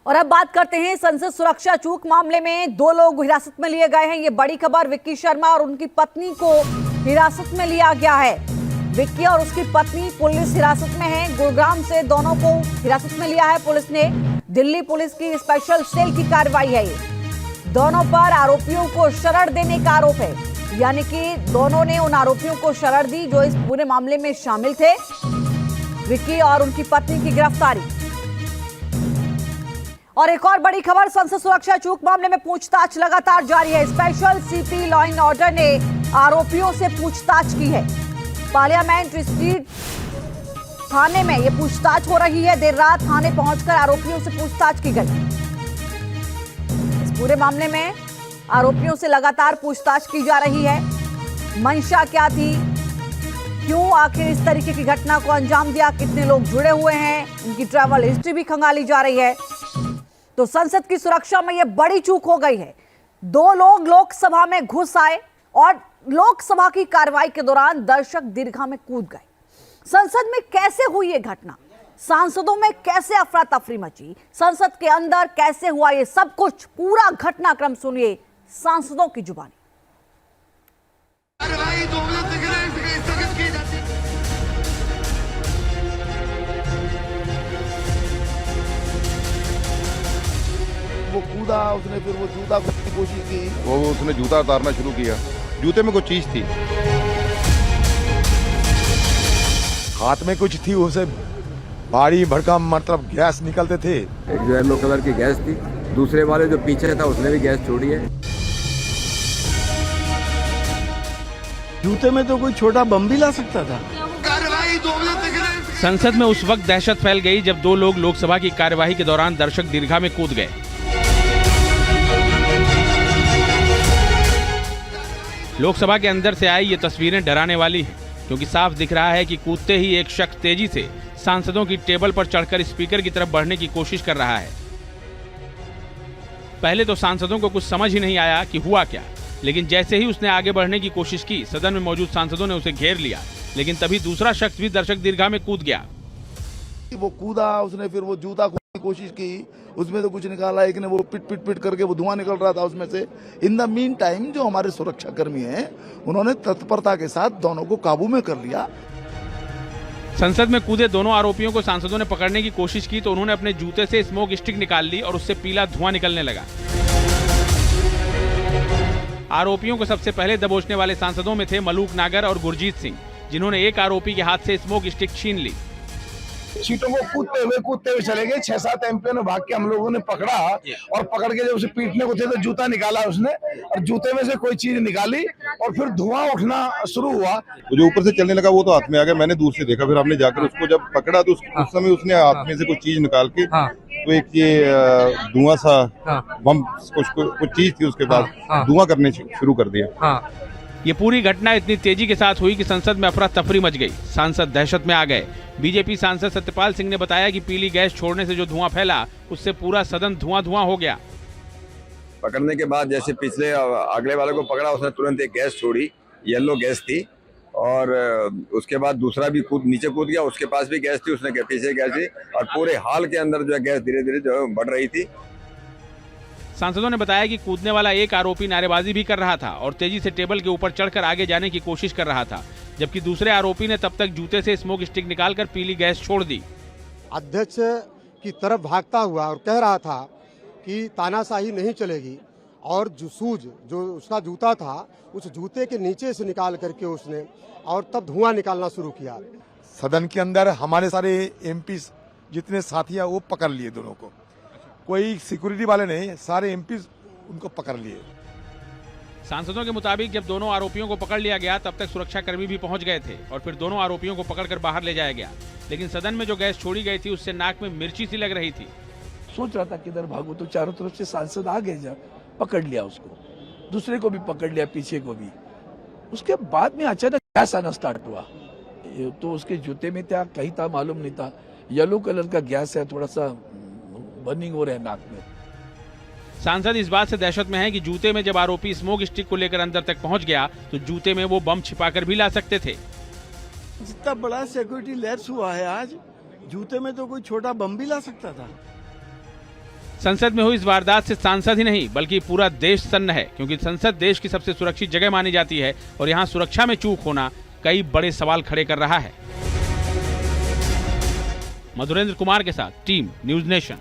और अब बात करते हैं संसद सुरक्षा चूक मामले में 2 लोग हिरासत में लिए गए हैं। ये बड़ी खबर, विक्की शर्मा और उनकी पत्नी को हिरासत में लिया गया है। विक्की और उसकी पत्नी पुलिस हिरासत में है। गुरुग्राम से दोनों को हिरासत में लिया है पुलिस ने। दिल्ली पुलिस की स्पेशल सेल की कार्रवाई है ये। दोनों पर आरोपियों को शरण देने का आरोप है, यानी कि दोनों ने उन आरोपियों को शरण दी जो इस पूरे मामले में शामिल थे। विक्की और उनकी पत्नी की गिरफ्तारी। और एक और बड़ी खबर, संसद सुरक्षा चूक मामले में पूछताछ लगातार जारी है। Special CP law and order ने आरोपियों से पूछताछ की है। पार्लियामेंट स्ट्रीट थाने में यह पूछताछ हो रही है। देर रात थाने पहुंचकर आरोपियों से पूछताछ की गई। इस पूरे मामले में आरोपियों से लगातार पूछताछ की जा रही है। मंशा क्या थी, क्यों आखिर इस तरीके की घटना को अंजाम दिया, कितने लोग जुड़े हुए हैं, उनकी ट्रैवल हिस्ट्री भी खंगाली जा रही है। तो संसद की सुरक्षा में यह बड़ी चूक हो गई है। 2 लोग लोकसभा में घुस आए और लोकसभा की कार्रवाई के दौरान दर्शक दीर्घा में कूद गए। संसद में कैसे हुई यह घटना, सांसदों में कैसे अफरा तफरी मची, संसद के अंदर कैसे हुआ ये सब कुछ, पूरा घटनाक्रम सुनिए सांसदों की जुबानी। वो कूदा, उसने फिर वो जूता खोलने की कोशिश की। वो उसने जूता उतारना शुरू किया। जूते में कुछ चीज थी, हाथ में कुछ थी, उसे भारी भड़कम मतलब गैस निकलते थे। एक जो येलो कलर की गैस थी, दूसरे वाले जो पीछे था उसने भी गैस छोड़ी है। जूते में तो कोई छोटा बम भी ला सकता था। संसद में उस वक्त दहशत फैल गई जब 2 लोग लोकसभा की कार्यवाही के दौरान दर्शक दीर्घा में कूद गए। लोकसभा के अंदर से आई ये तस्वीरें डराने वाली हैं, क्योंकि साफ दिख रहा है कि कूदते ही एक शख्स तेजी से सांसदों की टेबल पर चढ़कर स्पीकर की तरफ बढ़ने की कोशिश कर रहा है। पहले तो सांसदों को कुछ समझ ही नहीं आया कि हुआ क्या, लेकिन जैसे ही उसने आगे बढ़ने की कोशिश की, सदन में मौजूद सांसदों ने उसे घेर लिया। लेकिन तभी दूसरा शख्स भी दर्शक दीर्घा में कूद गया। वो कूदा, उसने फिर वो जूता खोलने की कोशिश की, उसमें तो कुछ निकाला। एक ने वो पिट करके वो धुआं निकल रहा था उसमें से। इन द मीन टाइम जो हमारे सुरक्षा कर्मी हैं, उन्होंने तत्परता के साथ दोनों को काबू में कर लिया। संसद में कूदे दोनों आरोपियों को सांसदों ने पकड़ने की कोशिश की तो उन्होंने अपने जूते से स्मोक स्टिक निकाल ली और उससे पीला धुआं निकलने लगा। आरोपियों को सबसे पहले दबोचने वाले सांसदों में थे मलूक नागर और गुरजीत सिंह, जिन्होंने एक आरोपी के हाथ से स्मोक स्टिक छीन ली। सीटों को कूदते हुए चले गए। 6-7 एमपी ने भाग के हम लोगों ने पकड़ा और पकड़ के जब उसे पीटने को थे तो जूता निकाला उसने और जूते में से कोई चीज निकाली और फिर धुआं उठना शुरू हुआ। जो ऊपर से चलने लगा वो तो हाथ में आ गया। मैंने दूर से देखा, फिर हमने जाकर उसको जब पकड़ा तो उस समय उसने हाथ में से कुछ चीज निकाल के तो एक ये धुआं सा बम कुछ चीज थी, उसके बाद धुआं करने शुरू कर दिया। ये पूरी घटना इतनी तेजी के साथ हुई कि संसद में अफरा तफरी मच गई। सांसद दहशत में आ गए। बीजेपी सांसद सत्यपाल सिंह ने बताया कि पीली गैस छोड़ने से जो धुआं फैला, उससे पूरा सदन धुआं हो गया। पकड़ने के बाद जैसे पिछले अगले वाले को पकड़ा, उसने तुरंत एक गैस छोड़ी, येलो गैस थी। और उसके बाद दूसरा भी नीचे कूद गया, उसके पास भी गैस थी, उसने पीछे गैस थी और पूरे हॉल के अंदर जो है गैस धीरे धीरे जो है बढ़ रही थी। सांसदों ने बताया कि कूदने वाला एक आरोपी नारेबाजी भी कर रहा था और तेजी से टेबल के ऊपर चढ़कर आगे जाने की कोशिश कर रहा था, जबकि दूसरे आरोपी ने तब तक जूते से स्मोक स्टिक निकालकर पीली गैस छोड़ दी। अध्यक्ष की तरफ भागता हुआ और कह रहा था कि तानाशाही नहीं चलेगी और जो उसका जूता था उस जूते के नीचे से निकाल करके उसने और तब धुआं निकालना शुरू किया। सदन के अंदर हमारे सारे एमपी जितने साथी हैं वो पकड़ लिए दोनों को, कोई सिक्योरिटी वाले नहीं, सारे एमपी उनको पकड़ लिए। सांसदों के मुताबिक जब दोनों आरोपियों को पकड़ लिया गया तब तक सुरक्षा कर्मी भी पहुंच गए थे और फिर दोनों आरोपियों को पकड़कर बाहर ले जाया गया। लेकिन सदन में जो गैस छोड़ी गई थी उससे नाक में मिर्ची सी लग रही थी। सोच रहा था किधर भागो तो चारों तरफ से सांसद आ गए, जब पकड़ लिया उसको, दूसरे को भी पकड़ लिया, पीछे को भी। उसके बाद में अचानक गैस आना स्टार्ट हुआ तो उसके जूते में था, कहीं था मालूम नहीं था। येलो कलर का गैस है, थोड़ा सा बर्निंग हो रहा है नाक में। सांसद इस बात से दहशत में है कि जूते में जब आरोपी स्मोक स्टिक को लेकर अंदर तक पहुंच गया तो जूते में वो बम छिपाकर भी ला सकते थे। जितना बड़ा सिक्योरिटी लैप्स हुआ है आज, जूते में तो कोई छोटा बम भी ला सकता था। संसद में हुई इस वारदात से सांसद ही नहीं बल्कि पूरा देश सन्न है, क्योंकि संसद देश की सबसे सुरक्षित जगह मानी जाती है और यहाँ सुरक्षा में चूक होना कई बड़े सवाल खड़े कर रहा है। मधुरेंद्र कुमार के साथ टीम न्यूज नेशन।